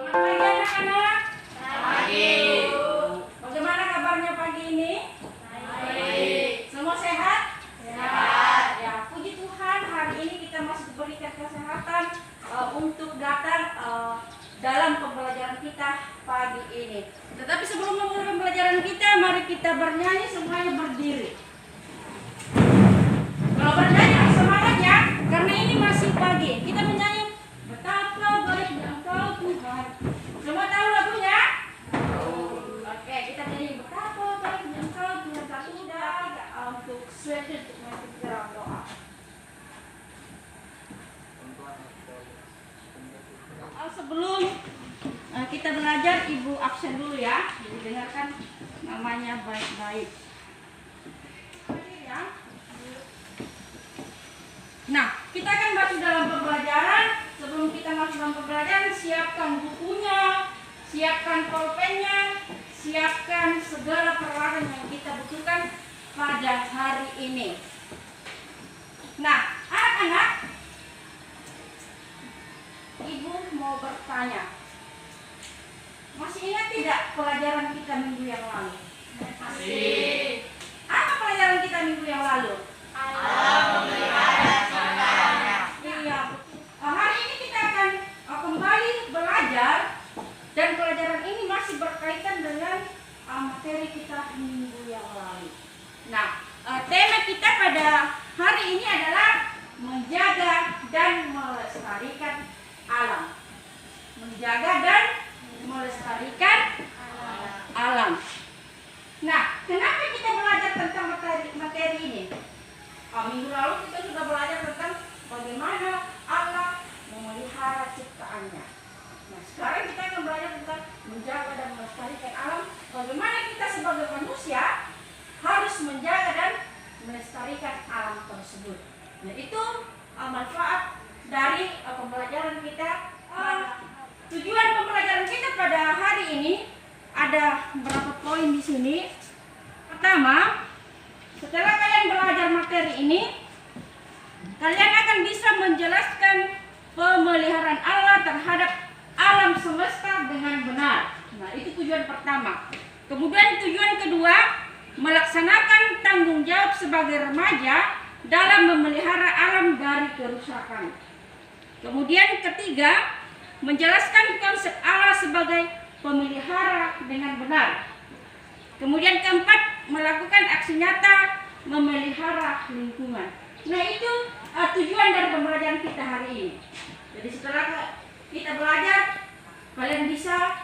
pagi anak-anak. Pagi. Bagaimana kabarnya pagi ini? Baik. Semua sehat? Sehat. Ya, puji Tuhan hari ini kita masih diberikan kesehatan untuk datang dalam pembelajaran kita pagi ini. Tetapi sebelum memulai pembelajaran kita, mari kita bernyanyi semuanya berdiri. Kalau bernyanyi harus semangat ya, karena ini masih pagi. Kita menyanyi betapa baiknya Engkau Tuhan. Semua tahu lagunya? Oke, kita nyanyi betapa baiknya Engkau Tuhan. Satu udah untuk sweater untuk masuk ke dalam doa. Sebelum kita belajar, Ibu absen dulu ya. Jadi dengarkan namanya baik-baik. Nah, kita akan masuk dalam pembelajaran. Sebelum kita masuk dalam pembelajaran, siapkan bukunya, siapkan pulpennya, siapkan segala peralatan yang kita butuhkan pada hari ini. Nah, anak-anak, Ibu mau bertanya. Masih ingat tidak pelajaran kita minggu yang lalu? Masih. Apa pelajaran kita minggu yang lalu? Alam memelihara saudaranya. Iya, betul. Hari ini kita akan kembali belajar dan pelajaran ini masih berkaitan dengan materi kita minggu yang lalu. Nah, tema kita pada hari ini adalah menjaga dan melestarikan alam. Menjaga dan melestarikan alam. Nah, kenapa kita belajar tentang materi ini? Minggu lalu kita sudah belajar tentang bagaimana Allah memelihara ciptaannya. Nah, sekarang kita akan belajar tentang menjaga dan melestarikan alam. Bagaimana kita sebagai manusia harus menjaga dan melestarikan alam tersebut. Nah, itu manfaat dari pembelajaran kita. Tujuan pembelajaran kita pada hari ini ada beberapa poin di sini. Pertama, setelah kalian belajar materi ini, kalian akan bisa menjelaskan pemeliharaan Allah terhadap alam semesta dengan benar. Nah, itu tujuan pertama. Kemudian tujuan kedua, melaksanakan tanggung jawab sebagai remaja dalam memelihara alam dari kerusakan. Kemudian ketiga, menjelaskan konsep Allah sebagai pemelihara dengan benar. Kemudian keempat, melakukan aksi nyata memelihara lingkungan. Nah, itu tujuan dari pembelajaran kita hari ini. Jadi setelah kita belajar, kalian bisa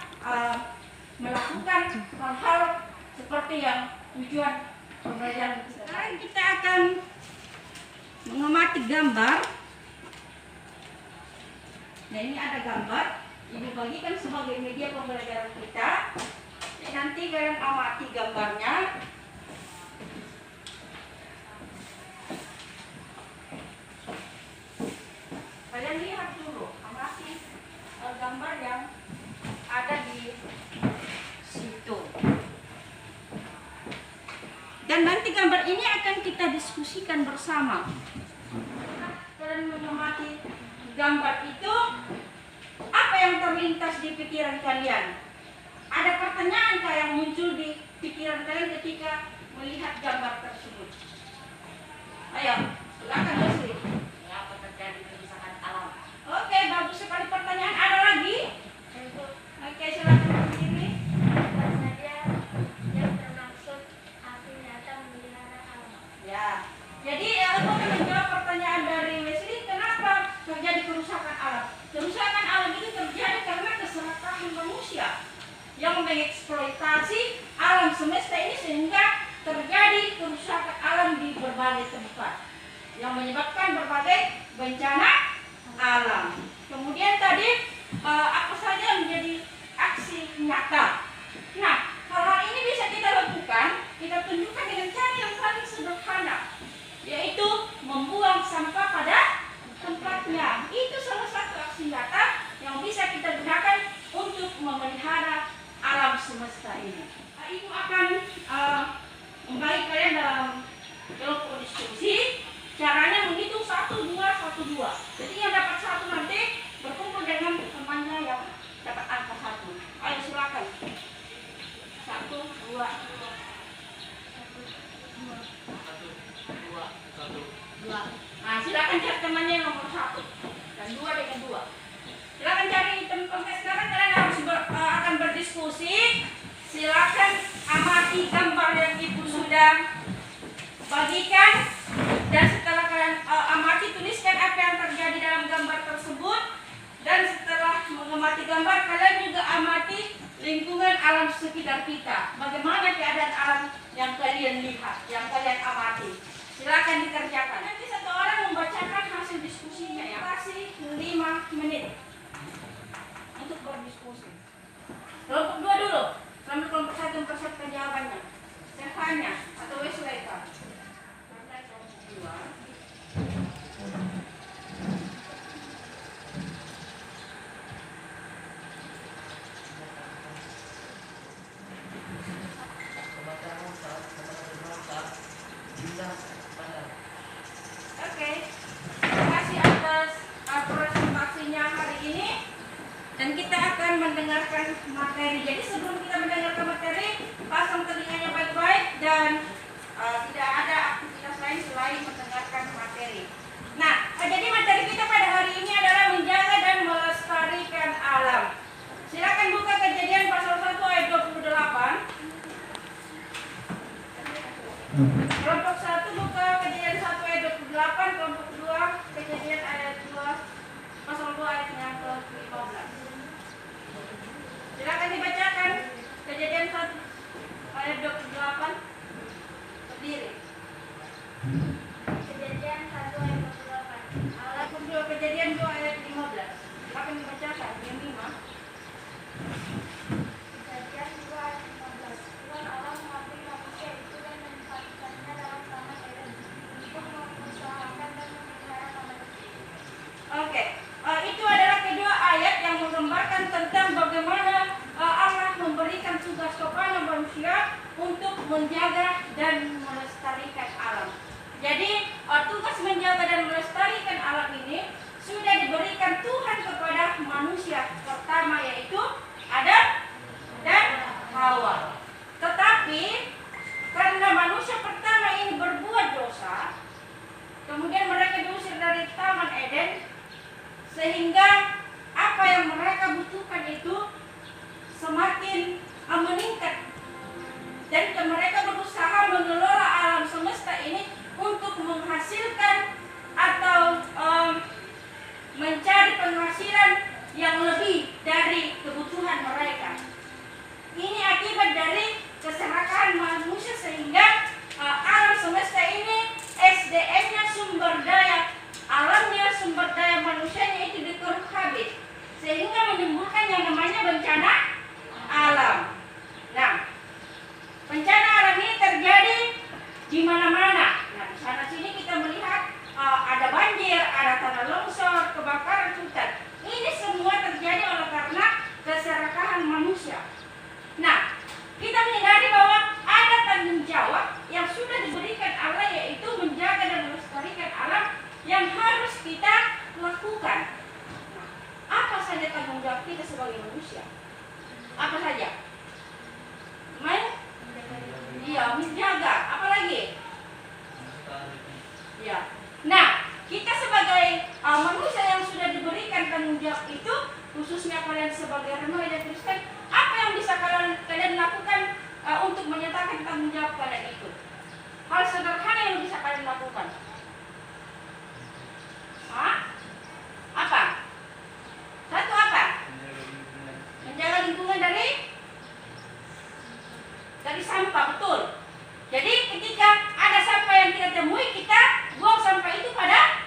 melakukan hal-hal seperti yang tujuan pembelajaran kita. Sekarang kita akan mengamati gambar. Nah, ini ada gambar. Ini bagikan sebagai media pembelajaran kita. Nanti kalian amati gambarnya. Kalian lihat dulu, amati gambar yang ada di situ. Dan nanti gambar ini akan kita diskusikan bersama. Kalian mengamati gambar itu, apa yang terlintas di pikiran kalian? Ada pertanyaan yang muncul di pikiran kalian ketika melihat gambar tersebut? Ayo, silakan Leslie. Mengapa terjadi kerusakan alam? Oke, bagus sekali pertanyaan. Ada lagi? Oke, silakan ini. Apa saja yang termaksud aksi nyata memelihara alam? Ya. Jadi untuk menjawab pertanyaan dari Leslie, kenapa terjadi kerusakan alam? Kerusakan alam itu terjadi karena keserakahan manusia yang mengeksploitasi alam semesta ini sehingga terjadi kerusakan alam di berbagai tempat yang menyebabkan berbagai bencana alam. Kemudian tadi apa saja yang menjadi aksi nyata? Nah, hal-hal ini bisa kita lakukan, kita tunjukkan dengan cara yang paling sederhana, yaitu membuang sampah pada tempatnya. Itu salah satu aksi nyata yang bisa kita gunakan untuk memelihara alam semesta ini. Ibu akan membagi kalian dalam kelompok diskusi. Caranya menghitung 1, 2, 1, 2. Jadi yang dapat 1 nanti berkumpul dengan temannya yang dapat angka Nah, silakan cari temannya yang nomor 1 dan 2 dengan 2. Silakan cari tempat. Sekarang kalian harus akan berdiskusi. Silakan amati gambar yang ibu sudah bagikan, dan setelah kalian amati, tuliskan apa yang terjadi dalam gambar tersebut. Dan setelah mengamati gambar, kalian juga amati lingkungan alam sekitar kita. Bagaimana keadaan alam yang kalian lihat, yang kalian amati. Silakan dikerjakan. Nanti satu orang membacakan hasil diskusinya ya. Kasih 5 menit untuk berdiskusi. Kelompok 2 dulu. Sambil kelompok 1 mempersiapkan jawabannya. Stefania atau Wesleka. Sampai kelompok 2. Oke, terima kasih atas presentasinya hari ini, dan kita akan mendengarkan materi. Jadi sebelum kita mendengarkan materi, pasang telinganya baik-baik dan tidak ada aktivitas lain selain mendengarkan materi. Nah, jadi materi kita pada hari ini adalah menjaga dan melestarikan alam. Silakan buka Kejadian pasal 1 ayat 28. Kelompok 1 buka Kejadian 1 ayat 28, kelompok 2 Kejadian ayat 2 pasal 2 ayat yang ke-15. Silakan dibacakan Kejadian 1 ayat 28. Berdiri. Kejadian 1 ayat 28. Allah kedua Kejadian 2 ayat 15. Silakan dibacakan yang 5. Kejadian 2 ayat 15. Tuhan Allah mengambil manusia itu dan menempatkannya dalam taman Eden untuk mengusahakan dan memelihara taman itu. Oke, itu adalah kedua ayat yang menggambarkan tentang bagaimana Allah memberikan tugas kepada manusia untuk menjaga dan melestarikan alam. Jadi tugas menjaga dan melestarikan alam ini sudah diberikan Tuhan kepada manusia pertama, yaitu Adam dan Hawa. Tetapi karena manusia pertama ini berbuat dosa, kemudian mereka diusir dari Taman Eden, sehingga apa yang mereka butuhkan itu semakin meningkat, dan mereka berusaha mengelola alam semesta ini untuk menghasilkan atau mencari penghasilan yang lebih dari kebutuhan mereka. Ini akibat dari keserakahan manusia, sehingga alam semesta ini SDM-nya, sumber daya alamnya, sumber daya manusianya itu dikeruk habis, sehingga menimbulkan yang namanya bencana alam. Nah, bencana alam ini terjadi di mana-mana. Nah, di sana sini kita melihat ada banjir, ada tanah longsor, kebakaran hutan. Ini semua terjadi oleh karena keserakahan manusia. Nah, kita menyadari bahwa ada tanggung jawab yang sudah diberikan Allah, yaitu menjaga dan melestarikan alam yang harus kita lakukan. Nah, apa saja tanggung jawab kita sebagai manusia? Apa saja? Iya, menjaga. Apa lagi? Ya. Nah, kita sebagai manusia yang sudah diberikan tanggung jawab itu, khususnya kalian sebagai remaja Kristen, apa yang bisa kalian lakukan untuk menyatakan tanggung jawab kalian itu? Hal sederhana yang bisa kalian lakukan. Apa? Satu apa? Menjaga lingkungan dari sampah, betul. Jadi ketika ada sampah yang kita temui, kita buang sampah itu pada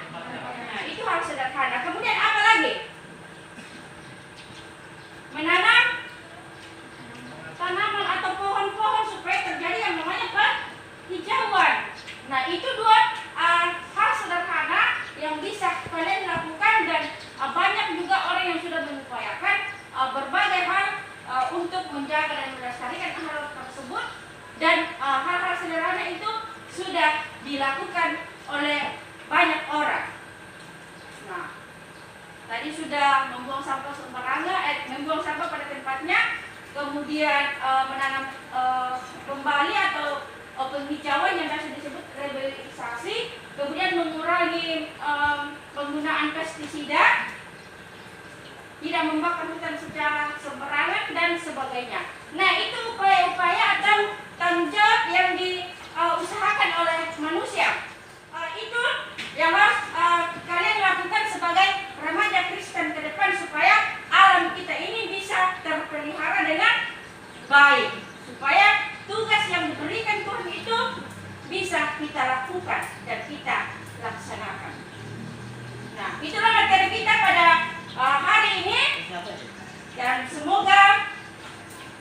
itu hal sederhana. Kemudian apa lagi? Menanam tanaman atau pohon-pohon supaya terjadi yang namanya penghijauan. Nah, itu dua hal sederhana yang bisa kalian lakukan, dan banyak juga orang yang sudah mengupayakan berbagai hal untuk menjaga dan melestarikan hal tersebut, dan hal-hal sederhana itu sudah dilakukan oleh banyak orang. Nah, tadi sudah membuang sampah sembarangan, membuang sampah pada tempatnya, kemudian menanam kembali atau penghijauan yang biasa disebut revitalisasi, kemudian mengurangi penggunaan pestisida, tidak membakar hutan secara sembarangan dan sebagainya. Nah, itu upaya-upaya atau tanggung jawab yang diusahakan oleh manusia. Itu yang harus kalian lakukan sebagai remaja Kristen ke depan supaya alam kita ini bisa terpelihara dengan baik, supaya tugas yang diberikan Tuhan itu bisa kita lakukan dan kita laksanakan. Nah, itulah materi kita pada hari ini, dan semoga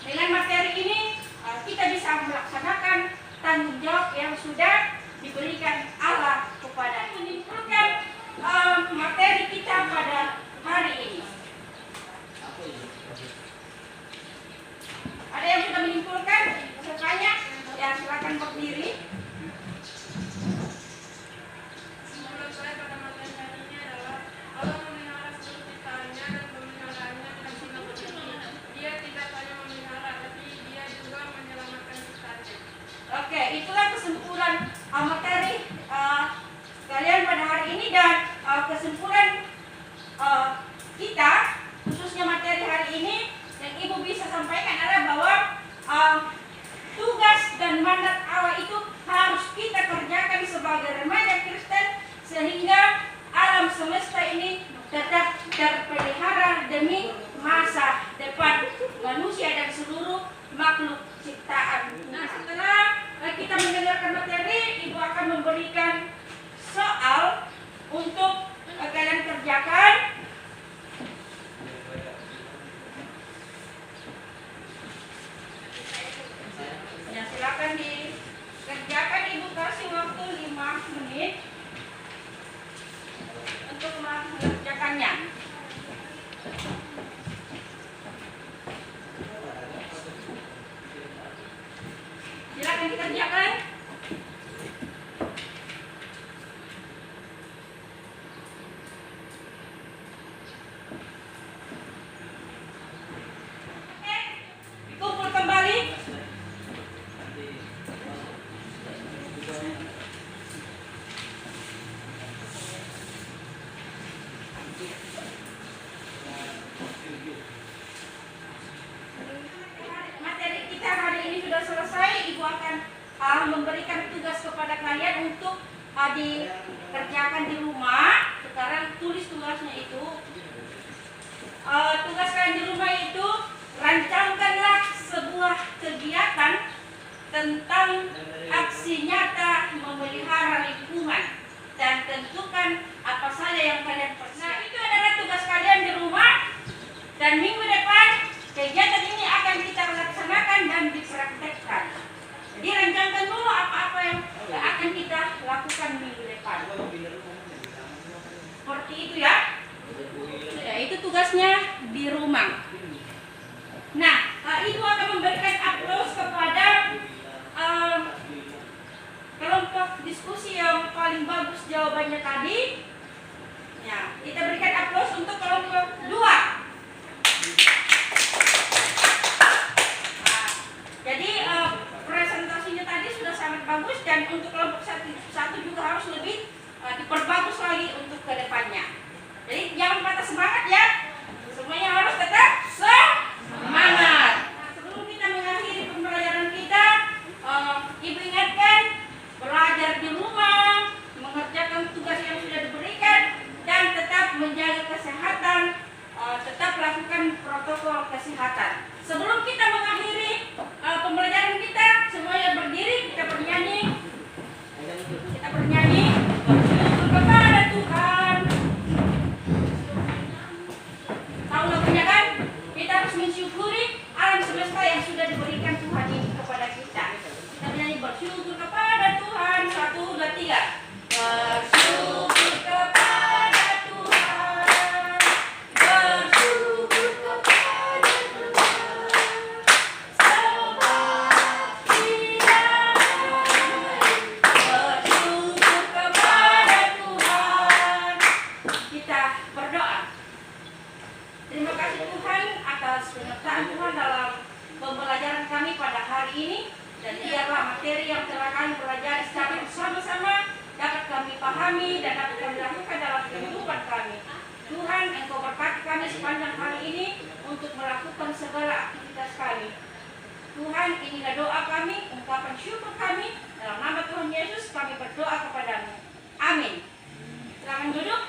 dengan materi ini kita bisa melaksanakan tanggung jawab yang sudah diberikan Allah kepada menyimpulkan materi kita pada hari ini. Ada yang sudah menyimpulkan? Sekanya, ya silakan berdiri. Menurut saya pada materi hari ini adalah Allah memelihara seluruh ciptaannya dan pemeliharaannya dengan sinar berjati. Dia tidak hanya memelihara, tapi dia juga menyelamatkan ciptaannya. Oke, itulah kesimpulan materi kalian pada hari ini, dan kesimpulan kita khususnya materi hari ini yang Ibu bisa sampaikan adalah bahwa tugas dan mandat Allah itu harus kita kerjakan sebagai remaja Kristen sehingga alam semesta ini tetap terpelihara demi masa depan manusia dan seluruh makhluk ciptaan. Nah, setelah kita mendengarkan materi, Ibu akan memberikan soal untuk kalian kerjakan. Ya, silakan dikerjakan. Ibu kasih waktu 5 menit untuk mengerjakannya. Silakan dikerjakan. Oke, kumpul kembali. Materi kita hari ini sudah selesai. Ibu akan memberikan tugas kepada kalian untuk dikerjakan di rumah. Sekarang tulis tugasnya itu. Tugas kalian di rumah itu, rancangkanlah sebuah kegiatan tentang aksi nyata memelihara lingkungan dan tentukan apa saja yang kalian persiapkan. Nah, itu adalah tugas kalian di rumah, dan minggu depan kegiatan ini akan kita laksanakan dan dipraktekkan. Jadi rancangkan dulu apa-apa yang akan kita lakukan minggu depan. Seperti itu ya. Ya, itu tugasnya di rumah. Nah, Ibu akan memberikan aplaus kepada kelompok diskusi yang paling bagus jawabannya tadi. Ya, kita berikan aplaus untuk kelompok 2. Nah, jadi presentasinya tadi sudah sangat bagus, dan untuk kelompok satu juga harus lebih diperbagus lagi untuk kedepannya. Jadi jangan patah semangat ya. Semuanya harus tetap semangat. Nah, sebelum kita mengakhiri pembelajaran kita, Ibu ingatkan belajar di rumah, mengerjakan tugas yang sudah diberikan, dan tetap menjaga kesehatan, tetap lakukan protokol kesehatan. Sebelum kita mengakhiri pembelajaran kita, semuanya berdiri, kita bernyanyi. Kita bernyanyi, bersyukur kepada Tuhan. Tahu lagunya kan? Kita harus mensyukuri alam semesta yang sudah diberikan Tuhan ini kepada kita. Kita bernyanyi bersyukur kepada Tuhan. 1, 2, 3. Bersyukur kepada Tuhan. Bersyukur kepada Tuhan. Sebab Dia baik. Bersyukur kepada Tuhan. Kita berdoa. Terima kasih Tuhan atas penyertaan Tuhan dalam pembelajaran kami pada hari ini, dan biarlah materi yang telah kami pelajari secara bersama-sama dapat kami pahami pahami dan dapat kami lakukan dalam kehidupan kami. Tuhan, Engkau berkati kami sepanjang hari ini untuk melakukan segala aktivitas kami. Tuhan, inilah doa kami, ungkapan syukur kami. Dalam nama Tuhan Yesus kami berdoa kepadamu. Amin. Silakan duduk.